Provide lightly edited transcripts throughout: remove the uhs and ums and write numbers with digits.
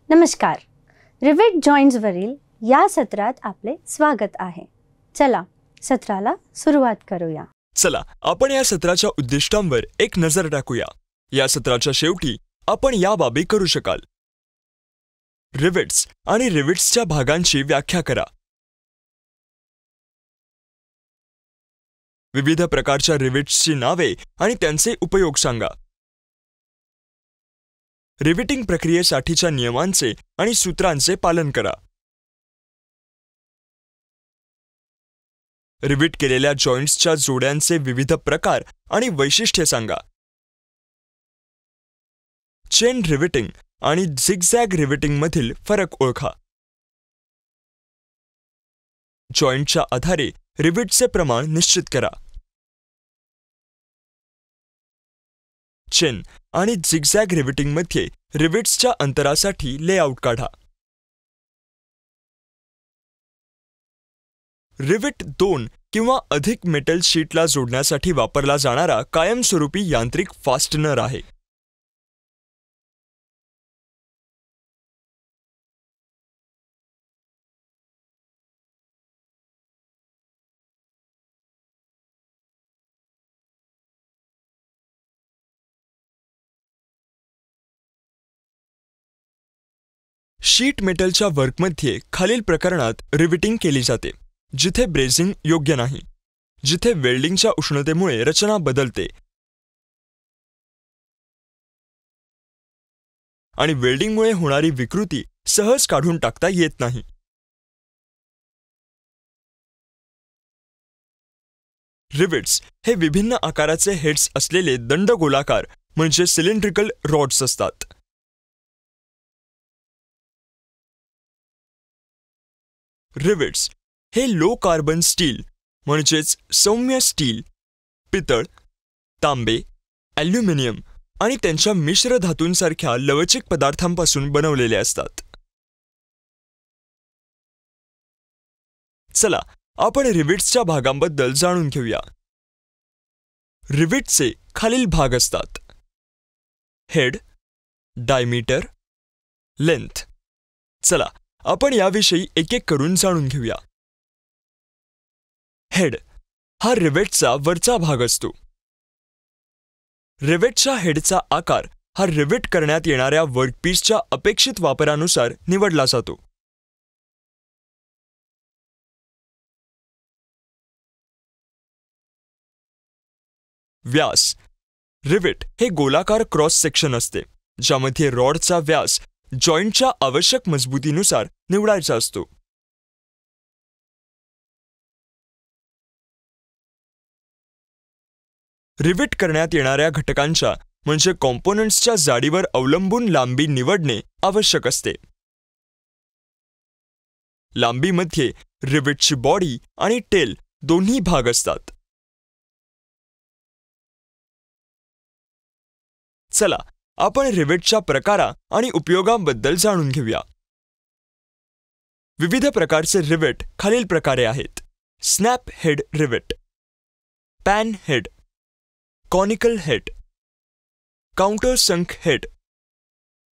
नमस्कार. रिवेट जॉईंट्सवरील या सत्रात आपले स्वागत आहे. चला सत्राला सुरुवात करूया. चला आपण या सत्राच्या उद्दिष्टांवर एक नजर टाकूया. या सत्राच्या शेवटी आपण या बाबी करू शकाल. रिवेट्स आणि रिवेट्सच्या भागांची व्याख्या करा. विविध प्रकारच्या रिवेट्सची नावे आणि त्यांचे उपयोग सांगा. रिवेटिंग प्रक्रियेसाठीच्या नियमांचे आणि सूत्रांचे पालन करा. रिवेट केलेल्या जॉईंट्सच्या जोड्यांचे विविध प्रकार आणि वैशिष्ट्ये सांगा. चेन रिवेटिंग आणि झिगझॅग रिवेटिंगमधील फरक ओळखा. जॉईंटच्या आधारे रिवेटचे प्रमाण निश्चित करा. चेन आणि झिगझॅग रिवेटिंगमध्ये रिवेट्सच्या अंतरासाठी लेआउट काढा. रिवेट 2 किंवा अधिक मेटल शीटला जोडण्यासाठी वापरला जाणारा कायमस्वरूपी यांत्रिक फास्टनर आहे. शीट मेटलच्या वर्कमध्ये खालील प्रकरणात रिवेटिंग केली जाते: जिथे ब्रेझिंग योग्य नाही, जिथे वेल्डिंगच्या उष्णतेमुळे रचना बदलते आणि वेल्डिंगमुळे होणारी विकृती सहज काढून टाकता येत नाही. रिवेट्स हे विभिन्न आकाराचे हेड्स असलेले दंडगोलाकार म्हणजे सिलेंड्रिकल रॉड्स असतात. रिवेट्स हे लो कार्बन स्टील म्हणजेच सौम्य स्टील, पितळ, तांबे, ॲल्युमिनियम आणि त्यांच्या मिश्र धातूंसारख्या लवचिक पदार्थांपासून बनवलेले असतात. चला आपण रिवेट्सच्या भागांबद्दल जाणून घेऊया. रिवेटचे खालील भाग असतात: हेड, डायमीटर, लेंथ. चला आपण याविषयी एक एक करून जाणून घेऊया. हेड हा रिवेटचा वरचा भाग असतो. रिवेटच्या हेडचा आकार हा रिवेट करण्यात येणाऱ्या वर्कपीसच्या अपेक्षित वापरानुसार निवडला जातो. व्यास. रिवेट हे गोलाकार क्रॉस सेक्शन असते, ज्यामध्ये रॉडचा व्यास जॉईंटच्या आवश्यक मजबूतीनुसार निवडायचा असतो. रिवेट करण्यात येणाऱ्या घटकांच्या म्हणजे कॉम्पोनंट्सच्या जाडीवर अवलंबून लांबी निवडणे आवश्यक असते. लांबीमध्ये रिवेटची बॉडी आणि टेल दोन्ही भाग असतात. चला आपण रिवेटच्या प्रकारा आणि उपयोगांबद्दल जाणून घेऊया. विविध प्रकारचे रिवेट खालील प्रकारे आहेत: snap head rivet, pan head, conical head, counter संक हेड,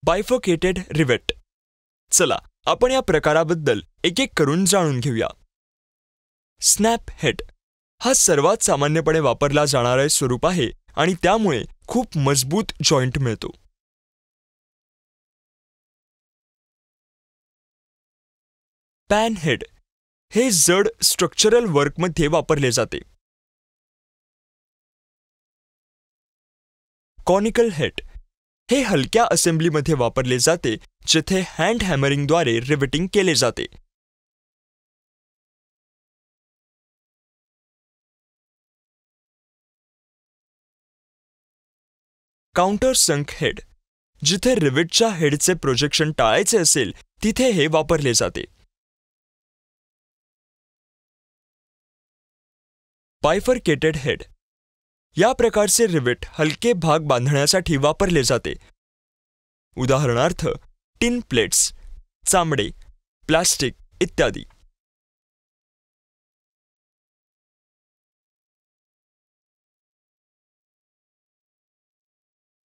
बायफर्केटेड रिवेट. चला आपण या प्रकाराबद्दल एक एक करून जाणून घेऊया. स्नॅप हेड हा सर्वात सामान्यपणे वापरला जाणारा स्वरूप आहे आणि त्यामुळे खूप मजबूत जॉईंट मिळतो. पॅन हेड हे जड स्ट्रक्चरल वर्कमध्ये वापरले जाते. कॉनिकल हेड हे हलक्या असेंब्लीमध्ये वापरले जाते, जेथे हँड हॅमरिंगद्वारे रिवेटिंग केले जाते. काउंटर संक हेड जिथे रिवेटच्या हेडचे प्रोजेक्शन टाळायचे असेल तिथे हे वापरले जाते. बायफर्केटेड हेड या प्रकारचे रिवेट हलके भाग बांधण्यासाठी वापरले जाते. उदाहरणार्थ टिन प्लेट्स, चामडे, प्लास्टिक इत्यादी.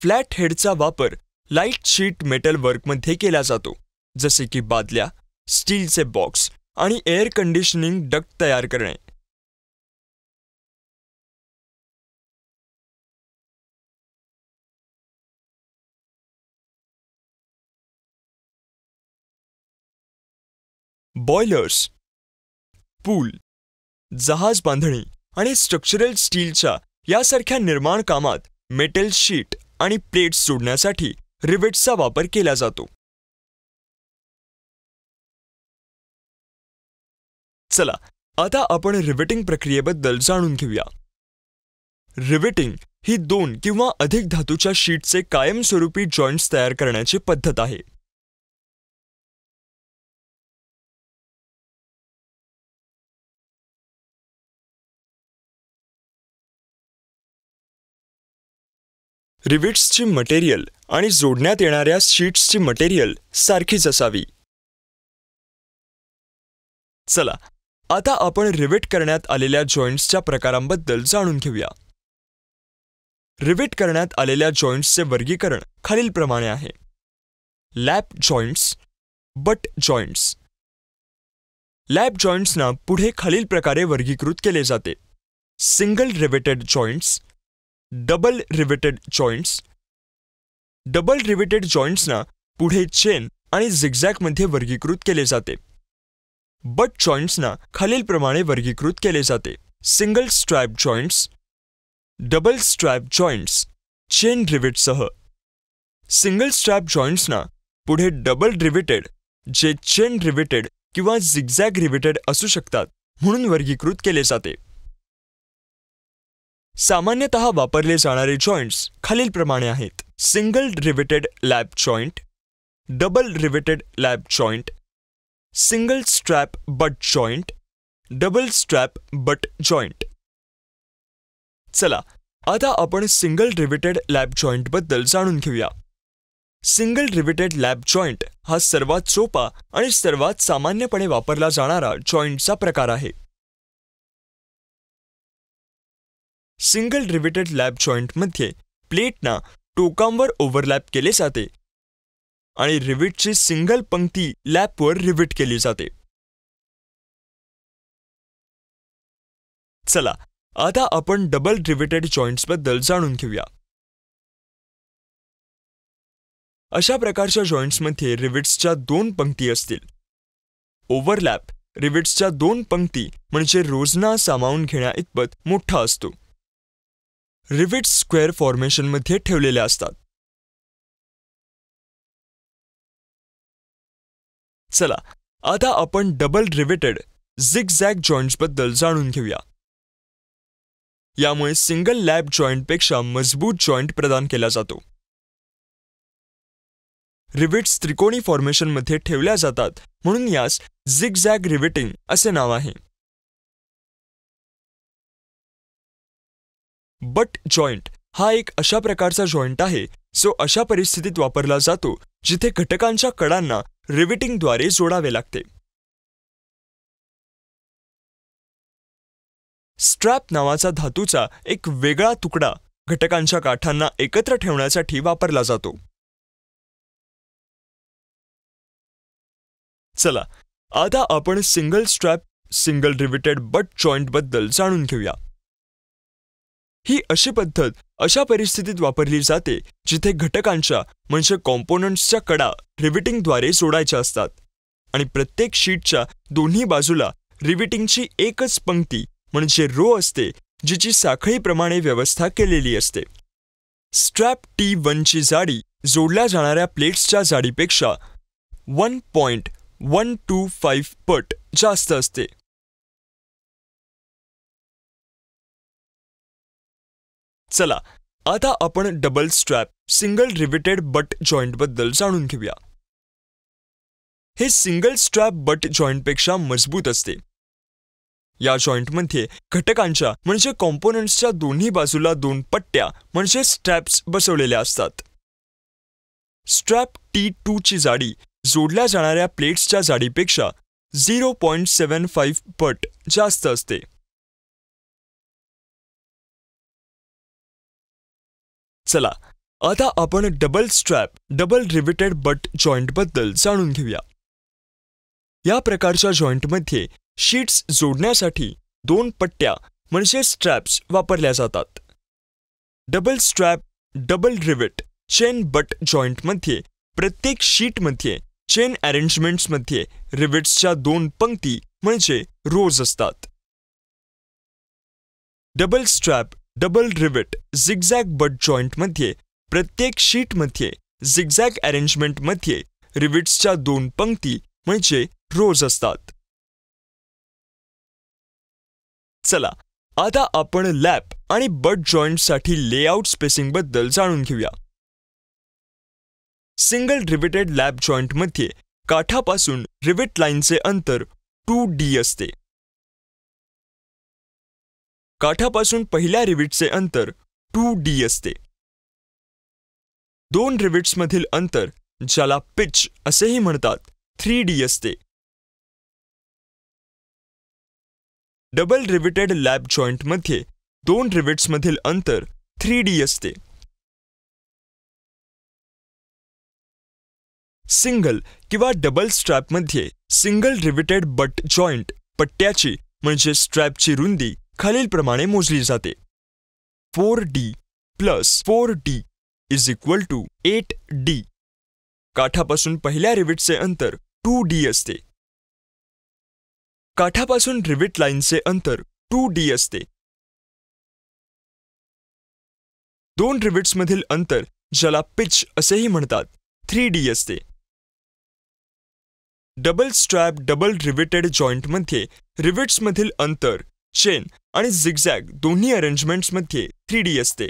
फ्लॅट हेडचा वापर लाईट शीट मेटल वर्कमध्ये केला जातो, जसे की बादल्या, स्टीलचे बॉक्स आणि एअर कंडिशनिंग डक्ट तयार करणे. बॉयलर्स, पूल, जहाज बांधणी आणि स्ट्रक्चरल स्टीलच्या यासारख्या निर्माण कामात मेटल शीट आणि प्लेट्स जोडण्यासाठी रिवेट्सचा वापर केला जातो. चला आता आपण रिवेटिंग प्रक्रियेबद्दल जाणून घेऊया. रिवेटिंग ही 2 किंवा अधिक धातूच्या शीटचे कायमस्वरूपी जॉइंट्स तयार करण्याची पद्धत आहे. रिवेट्सची मटेरियल आणि जोडण्यात येणाऱ्या शीट्सची मटेरियल सारखीच असावी. चला आता आपण रिवेट करण्यात आलेल्या जॉइंट्सच्या प्रकारांबद्दल जाणून घेऊया. रिवेट करण्यात आलेल्या जॉइंट्सचे वर्गीकरण खालीलप्रमाणे आहे. Lap joints, butt joints. Lap जॉइंट्सना पुढे खालील प्रकारे वर्गीकृत केले जाते. Single riveted joints, double riveted joints. Double riveted जॉइंट्सना पुढे चेन आणि झिगझॅगमध्ये वर्गीकृत केले जाते. बट जॉइंट्सना खालीलप्रमाणे वर्गीकृत केले जाते. Single strap joints, double strap joints, chain रिवेटसह. सिंगल स्ट्रॅप जॉइंट्सना पुढे डबल रिवेटेड, जे चेन रिवेटेड किंवा झिगझॅग रिवेटेड असू शकतात, म्हणून वर्गीकृत केले जाते. सामान्यतः वापरले जाणारे जॉइंट्स खालीलप्रमाणे आहेत. Single riveted lap joint, double riveted lap joint, single strap butt joint, double strap butt joint. चला आता आपण सिंगल रिवेटेड लॅप जॉइंटबद्दल जाणून घेऊया. सिंगल रिवेटेड लॅप जॉइंट हा सर्वात सोपा आणि सर्वात सामान्यपणे वापरला जाणारा जॉइंटचा प्रकार आहे. सिंगल रिवेटेड लॅप जॉइंटमध्ये प्लेटना टोकांवर ओव्हरलॅप केले जाते आणि रिवेटची सिंगल पंक्ती लॅपवर रिवेट केली जाते. चला आता आपण डबल रिवेटेड जॉइंट्सबद्दल जाणून घेऊया. अशा प्रकारच्या जॉइंट्समध्ये रिवेट्सच्या 2 पंक्ती असतील. ओव्हरलॅप रिवेट्सच्या 2 पंक्ती म्हणजे रोजना सामावून घेण्याइतपत मोठा असतो. रिवेट्स स्क्वेअर फॉर्मेशनमध्ये ठेवलेले असतात. चला आता आपण डबल रिवेटेड झिगझॅग जॉइंट्सबद्दल जाणून घेऊया. यामुळे सिंगल लॅप जॉइंटपेक्षा मजबूत जॉइंट प्रदान केला जातो. रिवेट्स त्रिकोणी फॉर्मेशनमध्ये ठेवल्या जातात, म्हणून यास झिगझॅग रिवेटिंग असे नाव आहे. बट जॉइंट हा एक अशा प्रकारचा जॉइंट आहे जो अशा परिस्थितीत वापरला जातो जिथे घटकांच्या कडांना रिवेटिंगद्वारे जोडावे लागते. स्ट्रॅप नावाचा धातूचा एक वेगळा तुकडा घटकांच्या काठांना एकत्र ठेवण्यासाठी वापरला जातो. चला आता आपण single strap single riveted butt जॉइंटबद्दल जाणून घेऊया. ही अशी पद्धत अशा परिस्थितीत वापरली जाते जिथे घटकांच्या म्हणजे कॉम्पोनंट्सच्या कडा रिवेटिंगद्वारे जोडायच्या असतात आणि प्रत्येक शीटच्या दोन्ही बाजूला रिवेटिंगची एकच पंक्ती म्हणजे रो असते, जिची साखळीप्रमाणे व्यवस्था केलेली असते. स्ट्रॅप T1 ची जाडी जोडल्या जाणाऱ्या प्लेट्सच्या जाडीपेक्षा 1.125 पट जास्त असते. चला आता आपण double strap single riveted butt जॉइंटबद्दल जाणून घेऊया. हे सिंगल स्ट्रॅप बट जॉइंटपेक्षा मजबूत असते. या जॉइंटमध्ये घटकांच्या म्हणजे कॉम्पोनंट्सच्या दोन्ही बाजूला 2 पट्ट्या म्हणजे स्ट्रॅप्स बसवलेल्या असतात. स्ट्रॅप T2 ची जाडी जोडल्या जाणाऱ्या प्लेट्सच्या जाडीपेक्षा 0.75 पट जास्त असते. चला आता आपण double strap double riveted butt joint बद्दल जाणून घेऊया. या प्रकारच्या जॉईंटमध्ये शीट्स जोडण्यासाठी 2 पट्ट्या म्हणजे स्ट्रॅप्स वापरल्या जातात. Double strap double rivet chain butt जॉईंटमध्ये प्रत्येक शीटमध्ये चेन अरेंजमेंट्समध्ये रिव्हेट्सच्या 2 पंक्ती म्हणजे रोज असतात. Double strap double rivet zigzag butt जॉईंटमध्ये प्रत्येक शीटमध्ये झिगझॅग अरेंजमेंटमध्ये रिव्हेट्सच्या 2 पंक्ती म्हणजे रोज असतात. चला आता आपण लॅप आणि बट जॉईंटसाठी लेआउट स्पेसिंग बद्दल जाणून घेऊया. सिंगल रिव्हेटेड लॅप जॉईंटमध्ये काठापासून रिव्हेट लाईनचे अंतर 2D असते. काठापासून पहिल्या रिव्हेटचे अंतर 2D असते. 2 रिव्हेट्समधील अंतर, ज्याला पिच असेही म्हणतात, 3D असते. डबल रिव्हेटेड लॅप जॉईंटमध्ये 2 रिव्हेट्समधील अंतर 3D असते. सिंगल किंवा डबल स्ट्रॅपमध्ये सिंगल रिव्हेटेड बट जॉईंट पट्ट्याची म्हणजे स्ट्रॅपची रुंदी खालीलप्रमाणे मोजली जाते. 4D + 4D = 8D. काठापासून पहिल्या रिव्हेटचे अंतर 2D असते. काठापासून रिव्हेट लाईनचे अंतर 2D असते. 2 रिव्हेट्समधील अंतर, ज्याला पिच असेही म्हणतात, 3D असते. डबल स्ट्रॅप डबल रिव्हेटेड जॉईंटमध्ये रिव्हेट्समधील अंतर चेन आणि झिगझॅग दोन्ही अरेंजमेंट्समध्ये 3D असते.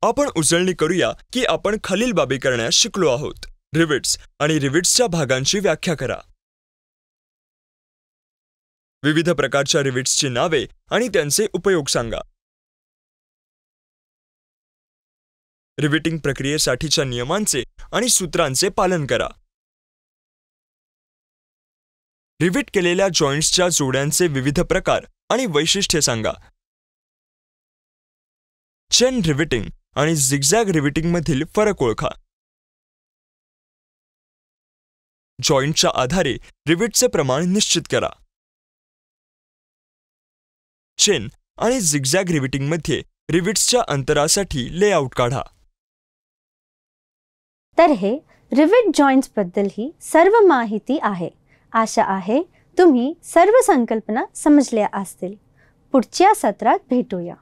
आपण उजळणी करूया की आपण खालील बाबी करण्यास शिकलो आहोत. रिव्हेट्स आणि रिव्हेट्सच्या भागांची व्याख्या करा. विविध प्रकारच्या रिव्हेट्सची नावे आणि त्यांचे उपयोग सांगा. रिव्हेटिंग प्रक्रियेसाठीच्या नियमांचे आणि सूत्रांचे पालन करा. रिव्हेट केलेल्या जॉईंट्सच्या जोड्यांचे विविध प्रकार आणि वैशिष्ट्ये सांगा. चेन रिव्हेटिंग आणि झिगझॅग रिव्हेटिंगमधील फरक ओळखा. जॉईंटच्या आधारे रिव्हेटचे प्रमाण निश्चित करा. चेन आणि झिगझॅग रिव्हेटिंगमध्ये रिव्हेट्सच्या अंतरासाठी लेआउट काढा. तर हे रिव्हेट जॉईंट्स बद्दल ही सर्व माहिती आहे. आशा आहे तुम्ही सर्व संकल्पना समजल्या असतील. पुढच्या सत्रात भेटूया.